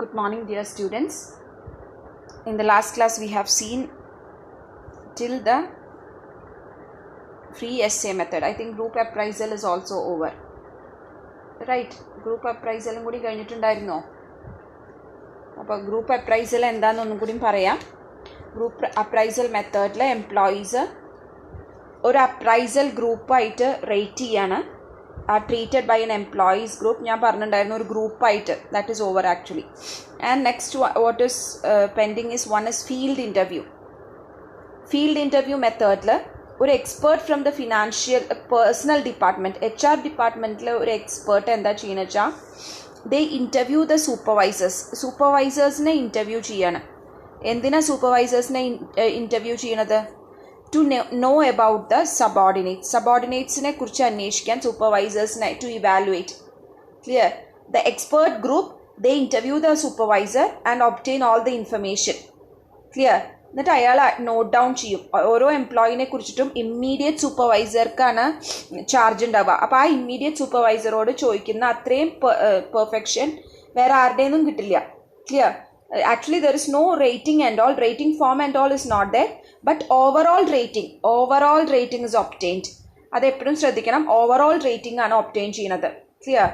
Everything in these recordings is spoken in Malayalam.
Good morning, dear students. In the last class, we have seen till the free essay method. I think group appraisal is also over. Right? Group appraisal കൂടി കഴിഞ്ഞിട്ടുണ്ടായിരുന്നോ? അപ്പോൾ ഗ്രൂപ്പ് അപ്രൈസൽ എന്താണെന്നൊന്നും കൂടി പറയാം. ഗ്രൂപ്പ് അപ്രൈസൽ മെത്തേഡിൽ എംപ്ലോയീസ് ഒരു അപ്രൈസൽ ഗ്രൂപ്പായിട്ട് റേറ്റ് ചെയ്യാണ്. Treated by an employees group. ഞാൻ പറഞ്ഞിട്ടുണ്ടായിരുന്നു ഒരു ഗ്രൂപ്പായിട്ട്. That is over actually. And next what is pending is one is field interview. Field interview മെത്തേഡിൽ ഒരു expert from the financial personal department HR ഡിപ്പാർട്ട്മെൻറ്റിൽ ഒരു എക്സ്പേർട്ട് എന്താ ചെയ്യുന്നത് വെച്ചാൽ ദേ ഇൻ്റർവ്യൂ ദ സൂപ്പർവൈസേഴ്സിനെ ഇൻ്റർവ്യൂ ചെയ്യാണ്. എന്തിനാ സൂപ്പർവൈസേഴ്സിനെ ഇൻ്റർവ്യൂ ചെയ്യണത്? To know about the subordinatesനെ കുറിച്ച് അന്വേഷിക്കാൻ സൂപ്പർവൈസേഴ്സിനെ to evaluate. Clear? The expert group, they interview the supervisor and obtain all the information. Clear? എന്നിട്ട് അയാൾ നോട്ട് ഡൗൺ ചെയ്യും. ഓരോ എംപ്ലോയിനെ കുറിച്ചിട്ടും ഇമ്മീഡിയറ്റ് സൂപ്പർവൈസർക്കാണ് ചാർജ് ഉണ്ടാവുക. അപ്പോൾ ആ ഇമ്മീഡിയറ്റ് സൂപ്പർവൈസറോട് ചോദിക്കുന്ന അത്രയും പെർഫെക്ഷൻ വേറെ ആരുടെയൊന്നും കിട്ടില്ല. Clear? Actually, there is no rating and all. Rating form and all is not there. But overall rating is obtained. അത് എപ്പോഴും ശ്രദ്ധിക്കണം. ഓവറോൾ റേറ്റിംഗ് ആണ് ഒബ്റ്റെയിൻ ചെയ്യുന്നത്. Clear?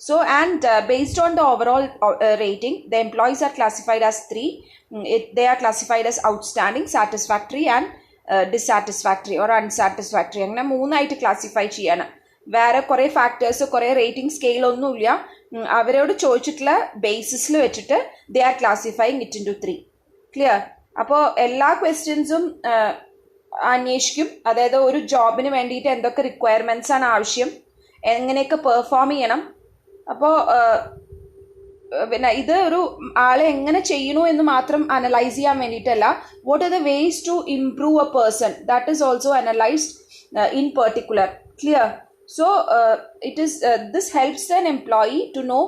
So and based on the overall rating, the employees are classified as three. They are classified as outstanding, satisfactory and dissatisfactory or unsatisfactory. അങ്ങനെ മൂന്നായിട്ട് ക്ലാസിഫൈ ചെയ്യാണ്. വേറെ കുറേ ഫാക്ടേഴ്സ് കുറേ റേറ്റിംഗ് സ്കെയിൽ ഒന്നുമില്ല. അവരോട് ചോദിച്ചിട്ടുള്ള ബേസിസിൽ വെച്ചിട്ട് they are classifying it into 3. Clear? അപ്പോൾ എല്ലാ ക്വസ്റ്റ്യൻസും അന്വേഷിക്കും. അതായത് ഒരു ജോബിന് വേണ്ടിയിട്ട് എന്തൊക്കെ റിക്വയർമെൻറ്റ്സ് ആണ് ആവശ്യം, എങ്ങനെയൊക്കെ പെർഫോം ചെയ്യണം. അപ്പോൾ പിന്നെ ഇത് ഒരു ആളെ എങ്ങനെ ചെയ്യണു എന്ന് മാത്രം അനലൈസ് ചെയ്യാൻ വേണ്ടിയിട്ടല്ല. What are the ways to improve a person, that is also analysed in particular. Clear? So this helps an employee to know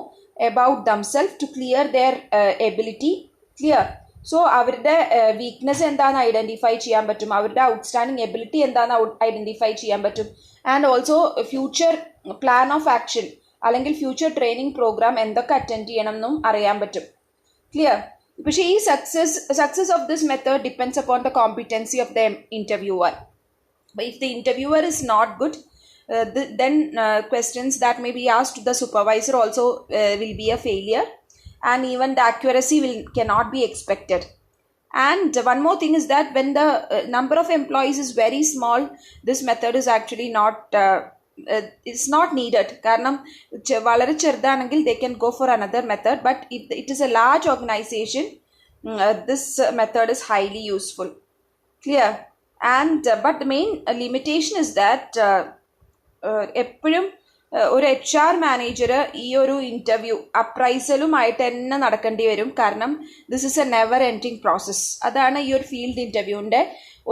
about themselves, to clear their ability. Clear? So അവരുടെ വീക്ക്നെസ് എന്താണെന്ന് ഐഡൻറ്റിഫൈ ചെയ്യാൻ പറ്റും, അവരുടെ ഔട്ട്സ്റ്റാൻഡിങ് എബിലിറ്റി എന്താണെന്ന് ഐഡൻറ്റിഫൈ ചെയ്യാൻ പറ്റും. And also future plan of action അല്ലെങ്കിൽ ഫ്യൂച്ചർ ട്രെയിനിങ് പ്രോഗ്രാം എന്തൊക്കെ അറ്റൻഡ് ചെയ്യണം എന്നും അറിയാൻ പറ്റും. ക്ലിയർ? പക്ഷേ ഈ success of this method depends upon the competency of the interviewer. If the interviewer is not good, then questions that may be asked to the supervisor also will be a failure, and even the accuracy cannot be expected. And one more thing is that when the number of employees is very small, this method is actually not it's not needed. കാരണം വളരെ ചെറുതാണെങ്കിൽ they can go for another method, but if it is a large organization, this method is highly useful. Clear? And but the main limitation is that എപ്പോഴും ഒരു HR മാനേജർ ഈ ഒരു ഇൻ്റർവ്യൂ അപ്രൈസലുമായിട്ട് തന്നെ നടക്കേണ്ടി വരും. കാരണം this is a never ending process. അതാണ് ഈ ഒരു ഫീൽഡ് ഇൻ്റർവ്യൂവിൻ്റെ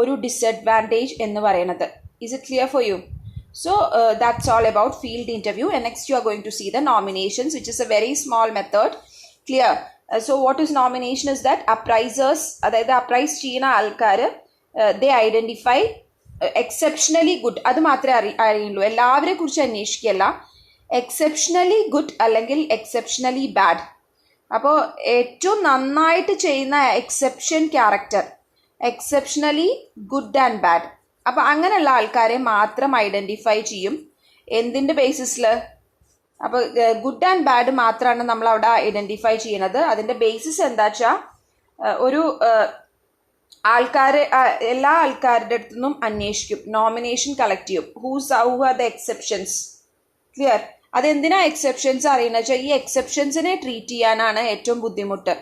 ഒരു ഡിസഡ്വാൻറ്റേജ് എന്ന് പറയുന്നത്. Is it clear for you? So that's all about field interview. And next you are going to see the nominations, which is a very small method. Clear? So what is nomination is that appraisers, അതായത് അപ്രൈസ് ചെയ്യുന്ന ആൾക്കാർ ദേ ഐഡൻറ്റിഫൈ എക്സെപ്ഷണലി ഗുഡ്, അത് മാത്രമേ അറിയുള്ളൂ. എല്ലാവരെ കുറിച്ച് അന്വേഷിക്കുകയല്ല. എക്സെപ്ഷണലി ഗുഡ് അല്ലെങ്കിൽ എക്സെപ്ഷണലി ബാഡ്. അപ്പോൾ ഏറ്റവും നന്നായിട്ട് ചെയ്യുന്ന exception character, exceptionally good and bad. അപ്പോൾ അങ്ങനെയുള്ള ആൾക്കാരെ മാത്രം ഐഡൻറ്റിഫൈ ചെയ്യും. എന്തിൻ്റെ ബേസിസിൽ? അപ്പോൾ ഗുഡ് ആൻഡ് ബാഡ് മാത്രമാണ് നമ്മൾ അവിടെ ഐഡൻറ്റിഫൈ ചെയ്യുന്നത്. അതിൻ്റെ ബേസിസ് എന്താ വെച്ചാൽ ഒരു എല്ലാ ആൾക്കാരുടെ അടുത്തു നിന്നും അന്വേഷിക്കും, നോമിനേഷൻ കളക്ട് ചെയ്യും. Who are the exceptions. Clear? അതെന്തിനാ എക്സെപ്ഷൻസ് അറിയുന്നത് വെച്ചാൽ ഈ എക്സെപ്ഷൻസിനെ ട്രീറ്റ് ചെയ്യാനാണ് ഏറ്റവും ബുദ്ധിമുട്ട്.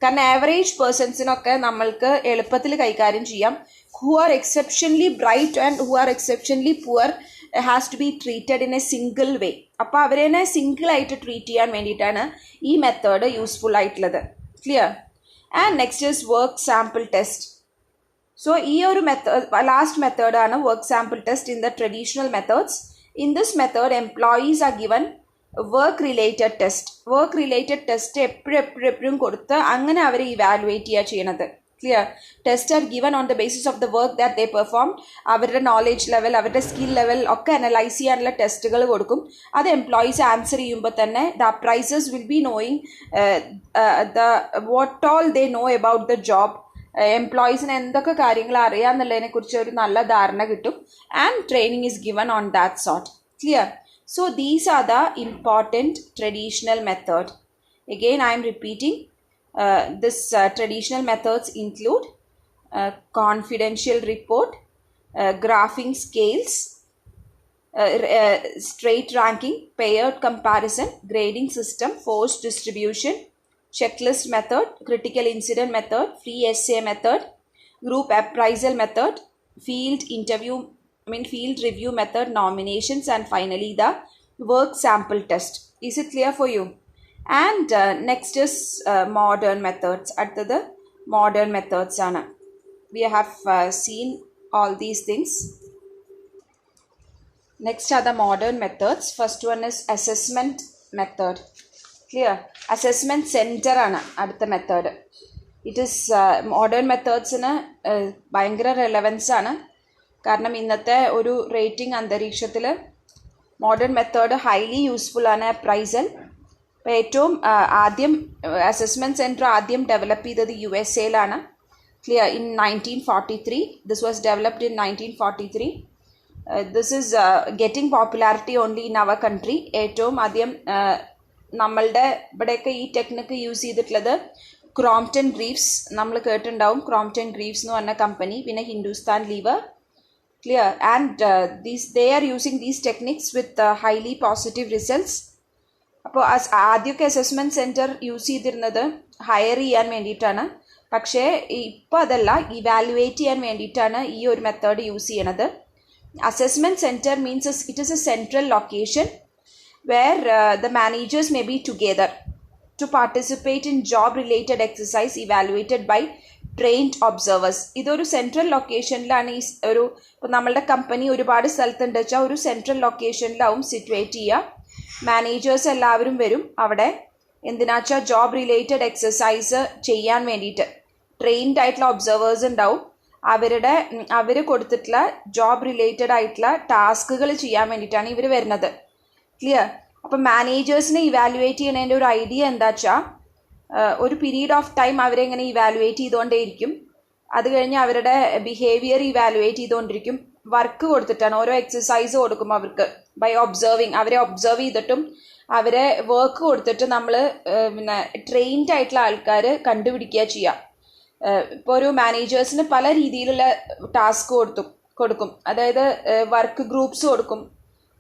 കാരണം ആവറേജ് പേഴ്സൺസിനൊക്കെ നമ്മൾക്ക് എളുപ്പത്തിൽ കൈകാര്യം ചെയ്യാം. Who are exceptionally bright and who are exceptionally poor has to be treated in a single way. അപ്പോൾ അവരെ സിംഗിളായിട്ട് ട്രീറ്റ് ചെയ്യാൻ വേണ്ടിയിട്ടാണ് ഈ മെത്തേഡ് യൂസ്ഫുൾ ആയിട്ടുള്ളത്. Clear? And next is work sample test. So ഈ ഒരു ലാസ്റ്റ് മെത്തേഡാണ് work sample test in the traditional methods. In this method employees are given work related test. Work related test എപ്പോഴും കൊടുത്ത് അങ്ങനെ അവരെ ഇവാലുവേറ്റ് ചെയ്യുക ചെയ്യണത്. Clear? Tests are given on the basis of the work that they perform. അവരുടെ നോളേജ് ലെവൽ, അവരുടെ സ്കിൽ ലെവൽ ഒക്കെ അനലൈസ് ചെയ്യാനുള്ള ടെസ്റ്റുകൾ കൊടുക്കും. അത് എംപ്ലോയീസ് ആൻസർ ചെയ്യുമ്പോൾ തന്നെ the appraisers will be knowing what all they know about the job. എംപ്ലോയീസിന് എന്തൊക്കെ കാര്യങ്ങൾ അറിയാമെന്നുള്ളതിനെ കുറിച്ച് ഒരു നല്ല ധാരണ കിട്ടും. And training is given on that sort. Clear? So these are the important traditional method. Again I am repeating, this traditional methods include confidential report, graphing scales, straight ranking, paired comparison, grading system, force distribution, checklist method, critical incident method, free essay method, group appraisal method, field review method, nominations, and finally the work sample test. Is it clear for you? And next is modern methods. അടുത്തത് modern methods ആണ്. We have seen all these things. Next are the modern methods. First one is assessment method. Clear? Assessment center ആണ് അടുത്ത മെത്തേഡ്. ഇറ്റ് ഈസ് മോഡേൺ മെത്തേഡ്സിന് ഭയങ്കര റെലവൻസ് ആണ്. കാരണം ഇന്നത്തെ ഒരു റേറ്റിംഗ് അന്തരീക്ഷത്തിൽ മോഡേൺ മെത്തേഡ് ഹൈലി യൂസ്ഫുൾ ആണ്. അപ്രൈസൽ ഇപ്പോൾ ഏറ്റവും ആദ്യം അസസ്മെൻറ്റ് സെൻറ്റർ ആദ്യം ഡെവലപ്പ് ചെയ്തത് USA clear, in 1943. This was developed in 1943. This is getting popularity only in our country. ഏറ്റവും ആദ്യം നമ്മളുടെ ഇവിടെയൊക്കെ ഈ ടെക്നിക്ക് യൂസ് ചെയ്തിട്ടുള്ളത് ക്രോംപ്റ്റൺ ഗ്രീവ്സ്, നമ്മൾ കേട്ടിട്ടുണ്ടാവും. ക്രോംപ്റ്റൺ ഗ്രീവ്സ് എന്ന് പറഞ്ഞ കമ്പനി, പിന്നെ Hindustan Lever. Clear? And they are using these techniques with highly positive results. അപ്പോൾ ആദ്യമൊക്കെ അസസ്മെൻറ്റ് സെൻറ്റർ യൂസ് ചെയ്തിരുന്നത് ഹയർ ചെയ്യാൻ വേണ്ടിയിട്ടാണ്. പക്ഷേ ഇപ്പോൾ അതല്ല, ഇവാലുവേറ്റ് ചെയ്യാൻ വേണ്ടിയിട്ടാണ് ഈ ഒരു മെത്തേഡ് യൂസ് ചെയ്യണത്. Assessment centre means it is A central location where the managers may be together to participate in job related exercise evaluated by trained observers. ഇതൊരു സെൻട്രൽ ലൊക്കേഷനിലാണ്. ഈ ഒരു ഇപ്പോൾ നമ്മളുടെ കമ്പനി ഒരുപാട് സ്ഥലത്തുണ്ട് വെച്ചാൽ ഒരു സെൻട്രൽ ലൊക്കേഷനിലാവും സിറ്റുവേറ്റ് ചെയ്യുക. മാനേജേഴ്സ് എല്ലാവരും വരും അവിടെ. എന്തിനാച്ചാൽ ജോബ് റിലേറ്റഡ് എക്സസൈസ് ചെയ്യാൻ വേണ്ടിയിട്ട് ട്രെയിൻഡ് ആയിട്ടുള്ള ഒബ്സർവേഴ്സ് ഉണ്ടാവും. അവർ കൊടുത്തിട്ടുള്ള ജോബ് റിലേറ്റഡ് ആയിട്ടുള്ള ടാസ്കുകൾ ചെയ്യാൻ വേണ്ടിയിട്ടാണ് ഇവർ വരുന്നത്. ക്ലിയർ? അപ്പം മാനേജേഴ്സിനെ ഇവാലുവേറ്റ് ചെയ്യുന്നതിൻ്റെ ഒരു ഐഡിയ എന്താ വെച്ചാൽ ഒരു പീരീഡ് ഓഫ് ടൈം അവരെ ഇങ്ങനെ ഇവാലുവേറ്റ് ചെയ്തുകൊണ്ടേയിരിക്കും. അത് കഴിഞ്ഞ് അവരുടെ ബിഹേവിയർ ഇവാലുവേറ്റ് ചെയ്തുകൊണ്ടിരിക്കും. വർക്ക് കൊടുത്തിട്ടാണ്, ഓരോ എക്സസൈസ് കൊടുക്കും അവർക്ക് ബൈ ഒബ്സർവിങ്. അവരെ ഒബ്സർവ് ചെയ്തിട്ടും അവരെ വർക്ക് കൊടുത്തിട്ട് നമ്മൾ പിന്നെ ട്രെയിൻഡ് ആയിട്ടുള്ള ആൾക്കാർ കണ്ടുപിടിക്കുക ചെയ്യുക. ഇപ്പോൾ ഒരു മാനേജേഴ്സിന് പല രീതിയിലുള്ള ടാസ്ക് കൊടുക്കും. അതായത് വർക്ക് ഗ്രൂപ്പ്സ് കൊടുക്കും.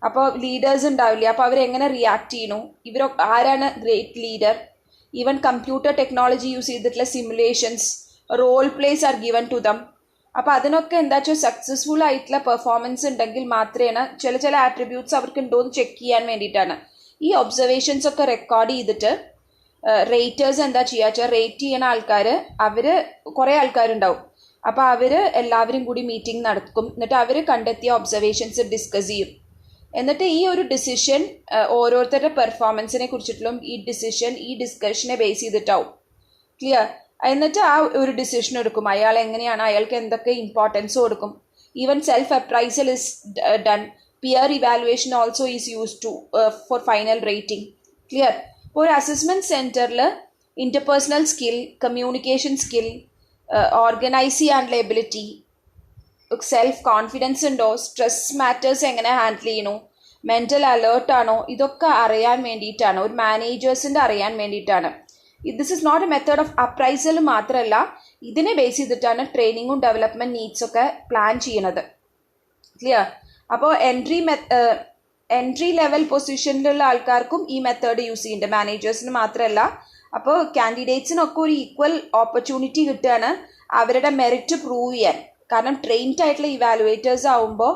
അപ്പോൾ ലീഡേഴ്സ് ഉണ്ടാവില്ല. അപ്പോൾ അവരെങ്ങനെ റിയാക്ട് ചെയ്യണു, ആരാണ് great leader, even computer technology use ചെയ്തിട്ടുള്ള simulations, role plays are given to them. അപ്പോൾ അതിനൊക്കെ എന്താ വെച്ചാൽ സക്സസ്ഫുൾ ആയിട്ടുള്ള പെർഫോമൻസ് ഉണ്ടെങ്കിൽ മാത്രമേ ചില ആട്രിബ്യൂട്ട്സ് അവർക്ക് ഉണ്ടോ എന്ന് ചെക്ക് ചെയ്യാൻ വേണ്ടിയിട്ടാണ് ഈ ഒബ്സർവേഷൻസ് ഒക്കെ റെക്കോർഡ് ചെയ്തിട്ട് റേറ്റേഴ്സ് എന്താ ചെയ്യുക വെച്ചാൽ റേറ്റ് ചെയ്യുന്ന ആൾക്കാർ അവർ കുറേ ആൾക്കാരുണ്ടാവും. അപ്പോൾ അവർ എല്ലാവരും കൂടി മീറ്റിംഗ് നടക്കും. എന്നിട്ട് അവർ കണ്ടെത്തിയ ഒബ്സർവേഷൻസ് ഡിസ്കസ് ചെയ്യും. എന്നിട്ട് ഈ ഒരു ഡിസിഷൻ ഓരോരുത്തരുടെ പെർഫോമൻസിനെ കുറിച്ചിട്ടുള്ള ഈ ഡിസ്കഷനെ ബേസ് ചെയ്തിട്ടാവും. ക്ലിയർ? എന്നിട്ട് ആ ഒരു ഡിസിഷൻ എടുക്കും. അയാൾക്ക് എന്തൊക്കെ ഇമ്പോർട്ടൻസ് കൊടുക്കും. Even self appraisal is done. Peer evaluation also is use to for final rating. Clear? ഇപ്പോൾ ഒരു അസസ്മെൻറ്റ് സെൻറ്ററിൽ interpersonal skill, communication skill, organise ചെയ്യാനുള്ള എബിലിറ്റി, സെൽഫ് കോൺഫിഡൻസ് ഉണ്ടോ, സ്ട്രെസ് മാറ്റേഴ്സ് എങ്ങനെ ഹാൻഡിൽ ചെയ്യണു, മെൻ്റൽ അലേർട്ടാണോ, ഇതൊക്കെ അറിയാൻ വേണ്ടിയിട്ടാണ്, ഒരു മാനേജേഴ്സിൻ്റെ അറിയാൻ വേണ്ടിയിട്ടാണ്. This is not a method of appraisal മാത്രമല്ല, ഇതിനെ ബേസ് ചെയ്തിട്ടാണ് ട്രെയിനിങ്ങും ഡെവലപ്മെൻറ്റ് നീഡ്സൊക്കെ പ്ലാൻ ചെയ്യണത്. ക്ലിയർ? അപ്പോൾ എൻട്രി ലെവൽ പൊസിഷനിലുള്ള ആൾക്കാർക്കും ഈ മെത്തേഡ് യൂസ് ചെയ്യുന്നുണ്ട്, മാനേജേഴ്സിന് മാത്രമല്ല. അപ്പോൾ കാൻഡിഡേറ്റ്സിനൊക്കെ ഒരു ഈക്വൽ ഓപ്പർച്യൂണിറ്റി കിട്ടുകയാണ് അവരുടെ മെറിറ്റ് പ്രൂവ് ചെയ്യാൻ. കാരണം ട്രെയിൻഡ് ആയിട്ടുള്ള ഇവാലുവേറ്റേഴ്സ് ആവുമ്പോൾ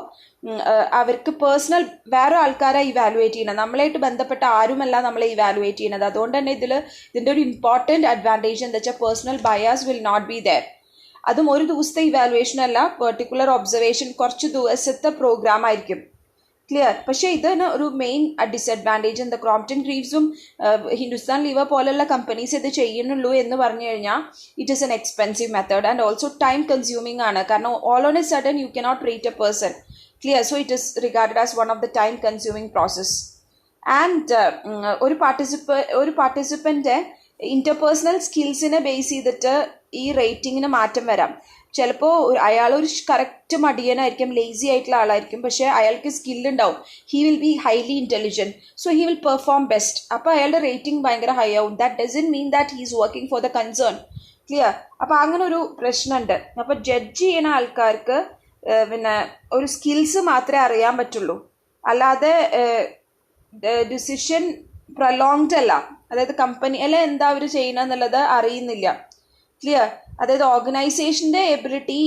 അവർക്ക് പേഴ്സണൽ വേറെ ആൾക്കാരെ ഇവാലുവേറ്റ് ചെയ്യണം. നമ്മളായിട്ട് ബന്ധപ്പെട്ട ആരുമല്ല നമ്മളെ ഇവാലുവേറ്റ് ചെയ്യുന്നത്. അതുകൊണ്ട് തന്നെ ഇതിൻ്റെ ഒരു ഇമ്പോർട്ടൻറ്റ് അഡ്വാൻറ്റേജ് എന്താ വെച്ചാൽ personal bias will not be there. അതും ഒരു ദിവസത്തെ ഇവാലുവേഷൻ അല്ല, പെർട്ടിക്കുലർ ഒബ്സർവേഷൻ കുറച്ച് ദിവസത്തെ പ്രോഗ്രാം ആയിരിക്കും. ക്ലിയർ. പക്ഷേ ഇതിന് ഒരു മെയിൻ ഡിസഡ്വാൻറ്റേജ് എന്താ, ക്രോംപ്റ്റൺ ഗ്രീവ്സും ഹിന്ദുസ്ഥാൻ ലീവർ പോലുള്ള കമ്പനീസ് ഇത് ചെയ്യുന്നുള്ളൂ എന്ന് പറഞ്ഞു കഴിഞ്ഞാൽ it is N expensive method and also time consuming ആണ്. കാരണം all on A sudden you cannot rate A person. Clear. So it is regarded as one of the time consuming process. And ഒരു പാർട്ടിസിപ്പൻ്റെ ഇൻ്റർപേഴ്സണൽ സ്കിൽസിനെ ബേസ് ചെയ്തിട്ട് ഈ റേറ്റിങ്ങിന് മാറ്റം വരാം. ചിലപ്പോൾ അയാളൊരു കറക്റ്റ് മടിയനായിരിക്കും, ലേസി ആയിട്ടുള്ള ആളായിരിക്കും, പക്ഷേ അയാൾക്ക് സ്കില്ലുണ്ടാവും. He will be highly intelligent, so he will perform best. അപ്പോൾ അയാളുടെ റേറ്റിംഗ് ഭയങ്കര ഹൈ ആവും. That doesn't mean that he is working for the concern. Clear. അപ്പോൾ അങ്ങനെ ഒരു പ്രശ്നമുണ്ട്. അപ്പോൾ ജഡ്ജ് ചെയ്യുന്ന ആൾക്കാർക്ക് പിന്നെ ഒരു സ്കിൽസ് മാത്രമേ അറിയാൻ പറ്റുള്ളൂ, അല്ലാതെ ഡിസിഷൻ പ്രൊലോങ്ഡ് അല്ല. അതായത് കമ്പനി അല്ല എന്താ അവർ ചെയ്യണമെന്നുള്ളത് അറിയുന്നില്ല. ക്ലിയർ. അതായത് ഓർഗനൈസേഷൻ്റെ എബിലിറ്റി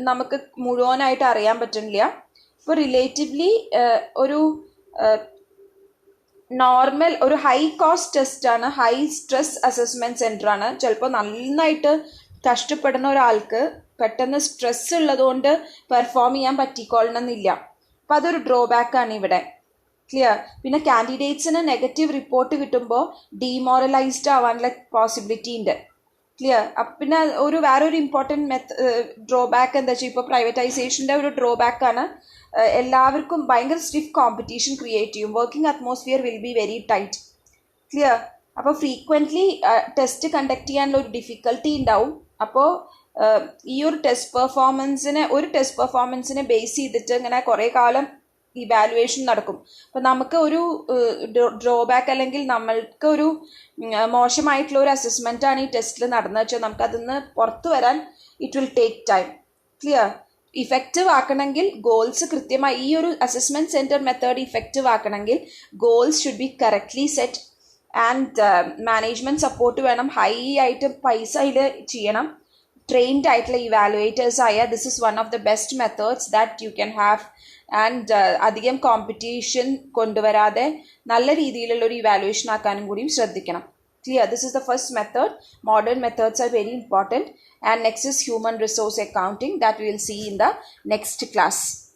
നമുക്ക് മുഴുവനായിട്ട് അറിയാൻ പറ്റുന്നില്ല. ഇപ്പോൾ റിലേറ്റീവ്ലി ഒരു നോർമൽ ഒരു ഹൈ കോസ്റ്റ് ടെസ്റ്റാണ്, ഹൈ സ്ട്രെസ് അസസ്മെൻറ്റ് സെൻ്ററാണ്. ചിലപ്പോൾ നന്നായിട്ട് കഷ്ടപ്പെടുന്ന ഒരാൾക്ക് പെട്ടെന്ന് സ്ട്രെസ് ഉള്ളതുകൊണ്ട് പെർഫോം ചെയ്യാൻ പറ്റിക്കൊള്ളണമെന്നില്ല. അപ്പം അതൊരു ഡ്രോബാക്കാണ് ഇവിടെ. ക്ലിയർ. പിന്നെ കാൻഡിഡേറ്റ്സിന് നെഗറ്റീവ് റിപ്പോർട്ട് കിട്ടുമ്പോൾ ഡീമോറലൈസ്ഡ് ആവാനുള്ള പോസിബിലിറ്റി ഉണ്ട്. ക്ലിയർ. പിന്നെ വേറൊരു ഇമ്പോർട്ടൻറ്റ് ഡ്രോബാക്ക് എന്താ വെച്ചാൽ, ഇപ്പോൾ പ്രൈവറ്റൈസേഷൻ്റെ ഒരു ഡ്രോബാക്കാണ് എല്ലാവർക്കും ഭയങ്കര സ്റ്റിഫ് കോമ്പറ്റീഷൻ ക്രിയേറ്റ് ചെയ്യും. Working atmosphere will be very tight. Clear. അപ്പോൾ ഫ്രീക്വൻ്റ്ലി ടെസ്റ്റ് കണ്ടക്ട് ചെയ്യാനുള്ള ഒരു ഡിഫിക്കൽട്ടി ഉണ്ടാവും. അപ്പോൾ ഈ ഒരു ടെസ്റ്റ് പെർഫോമൻസിനെ ബേസ് ചെയ്തിട്ട് ഇങ്ങനെ കുറേ കാലം ഇവാലുവേഷൻ നടക്കും. അപ്പം നമുക്ക് ഒരു ഡ്രോബാക്ക് അല്ലെങ്കിൽ നമ്മൾക്ക് ഒരു മോശമായിട്ടുള്ള ഒരു അസസ്മെൻ്റാണ് ഈ ടെസ്റ്റിൽ നടന്നത് വെച്ചാൽ നമുക്ക് അതിൽ നിന്ന് പുറത്തു വരാൻ it will take time. Clear. Effective ആക്കണമെങ്കിൽ ഗോൾസ് കൃത്യമായി, ഈ ഒരു അസസ്മെൻറ്റ് സെൻറ്റർ മെത്തേഡ് ഇഫക്റ്റീവ് ആക്കണമെങ്കിൽ goals should be correctly set and management support വേണം. ഹൈ ആയിട്ട് പൈസ ഇതിൽ ചെയ്യണം. ട്രെയിൻഡ് ആയിട്ടുള്ള ഇവാലുവേറ്റേഴ്സ് ആയ this is one of the best methods that you can have. And അധികം കോമ്പറ്റീഷൻ കൊണ്ടുവരാതെ നല്ല രീതിയിലുള്ള ഒരു ഇവാലുവേഷൻ ആക്കാനും കൂടിയും ശ്രദ്ധിക്കണം. Clear. This is the first method. Modern methods are very important. And next is human resource accounting that we will see in the next class.